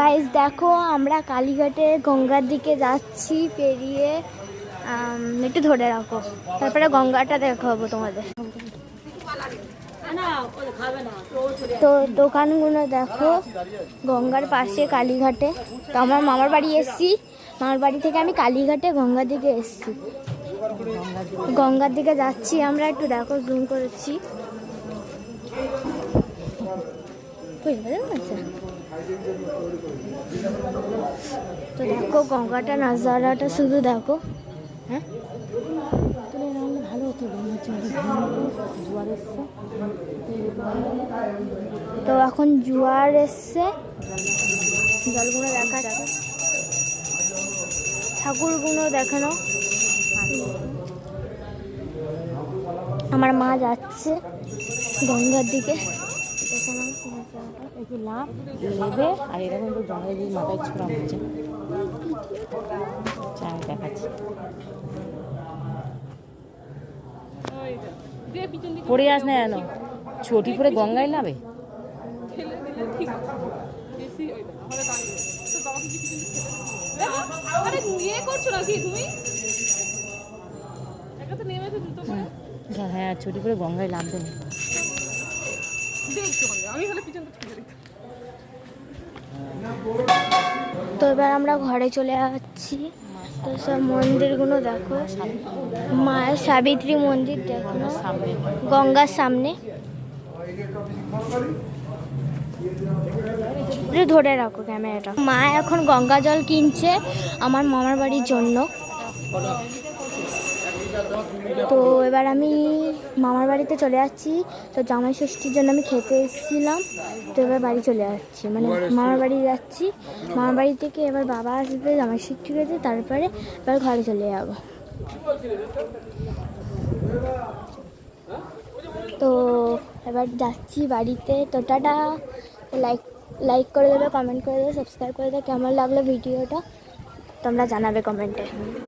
Guys দেখো আমরা কালীঘাটে গঙ্গার দিকে যাচ্ছি পেরিয়ে। একটু ধরে রাখো, তারপরে গঙ্গাটা দেখাবো তোমাদের। তো দোকানগুলো দেখো গঙ্গার পাশে কালীঘাটে। তো আমার মামার বাড়ি এসছি, মামার বাড়ি থেকে আমি কালীঘাটে গঙ্গার দিকে এসছি, গঙ্গার দিকে যাচ্ছি আমরা। একটু দেখো জুম করেছি, তো দেখো গঙ্গাটা নাজারাটা শুধু দেখো। হ্যাঁ ভালো হতো, জোয়ার এসছে তো এখন জোয়ার এসছে, জলগুলো দেখা যাবে, ঠাকুরগুলো দেখানো। আমার মা যাচ্ছে গঙ্গার দিকে, একটু লাভ নেবে আর এরকম একটু জঙ্গলে দিয়ে মাথায় ছোড়া হচ্ছে। আমি দেখাচ্ছি, পড়ে আস না কেন, ছোটি পরে গঙ্গায় নাবে। হ্যাঁ ছোটি করে গঙ্গায় নামবে না। তো এবার আমরা ঘরে চলে যাচ্ছি। তো সব মন্দিরগুলো দেখো, মায়ের সাবিত্রী মন্দির দেখো গঙ্গার সামনে। ধরে রাখো ক্যামেরাটা। মা এখন গঙ্গা জল কিনছে আমার মামার বাড়ির জন্য। তো এবার আমি মামার বাড়িতে চলে যাচ্ছি। তো জামাই ষষ্ঠীর জন্য আমি খেতে এসেছিলাম, তো এবার বাড়ি চলে যাচ্ছি, মানে মামার বাড়ি যাচ্ছি। মামার বাড়ি থেকে এবার বাবা আসবে জামাই ষষ্ঠী খেতে, তারপরে এবার ঘরে চলে যাব। তো এবার যাচ্ছি বাড়িতে। তো টাটা, লাইক করে দেবে, কমেন্ট করে দেবে, সাবস্ক্রাইব করে দেবে। কেমন লাগলো ভিডিওটা তোমরা জানাবে কমেন্টে।